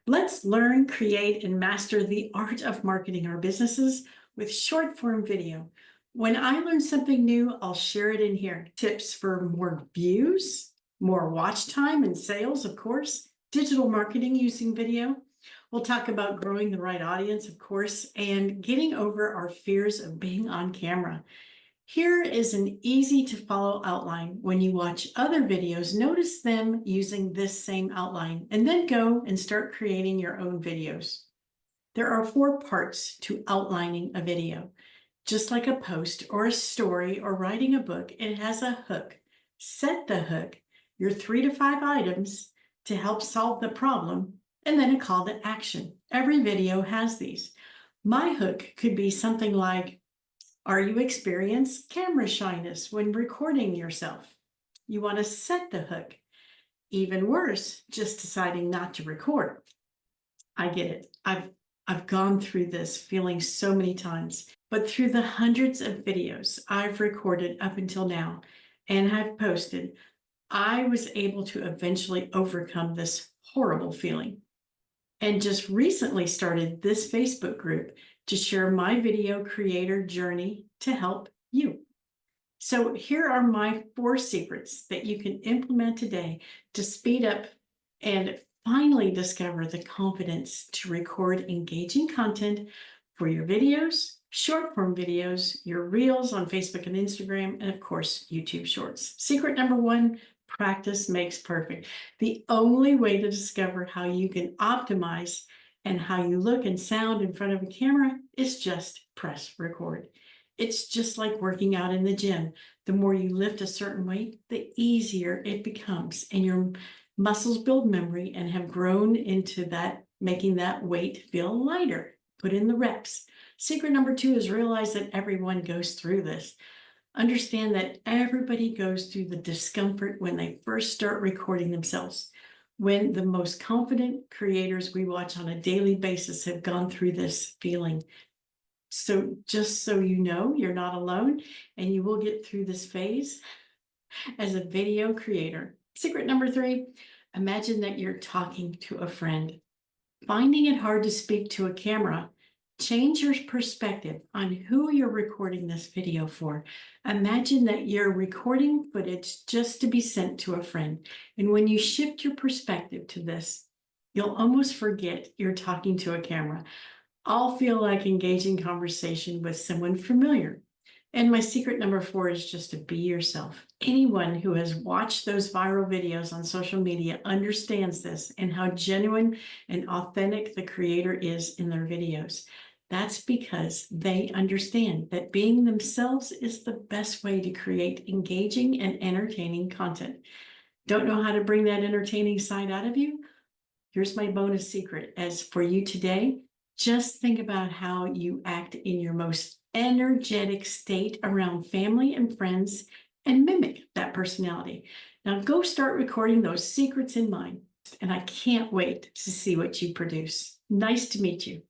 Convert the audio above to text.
Let's learn, create, and master the art of marketing our businesses with short form video. When I learn something new, I'll share it in here. Tips for more views, more watch time and sales, of course, digital marketing using video. We'll talk about growing the right audience, of course, and getting over our fears of being on camera. Here is an easy to follow outline. When you watch other videos, notice them using this same outline and then go and start creating your own videos. There are 4 parts to outlining a video. Just like a post or a story or writing a book, it has a hook. Set the hook, your 3 to 5 items to help solve the problem, and then a call to action. Every video has these. My hook could be something like, are you experience camera shyness when recording yourself? You want to set the hook. Even worse, just deciding not to record. I get it. I've gone through this feeling so many times, but through the hundreds of videos I've recorded up until now and have posted, I was able to eventually overcome this horrible feeling. And just recently started this Facebook group to share my video creator journey to help you. So here are my 4 secrets that you can implement today to speed up and finally discover the confidence to record engaging content for your videos, short form videos, your reels on Facebook and Instagram, and of course, YouTube Shorts. Secret number 1, practice makes perfect. The only way to discover how you can optimize and how you look and sound in front of a camera is just press record. It's just like working out in the gym. The more you lift a certain weight, the easier it becomes, and your muscles build memory and have grown into that, making that weight feel lighter. Put in the reps. Secret number 2 is realize that everyone goes through this. Understand that everybody goes through the discomfort when they first start recording themselves. When the most confident creators we watch on a daily basis have gone through this feeling. So just so you know, you're not alone and you will get through this phase as a video creator. Secret number 3, imagine that you're talking to a friend. Finding it hard to speak to a camera, change your perspective on who you're recording this video for. Imagine that you're recording footage just to be sent to a friend. And when you shift your perspective to this, you'll almost forget you're talking to a camera. I'll feel like engaging conversation with someone familiar. And my secret number 4 is just to be yourself. Anyone who has watched those viral videos on social media understands this and how genuine and authentic the creator is in their videos. That's because they understand that being themselves is the best way to create engaging and entertaining content. Don't know how to bring that entertaining side out of you? Here's my bonus secret. As for you today, just think about how you act in your most energetic state around family and friends and mimic that personality. Now go start recording those secrets in mind, and I can't wait to see what you produce. Nice to meet you.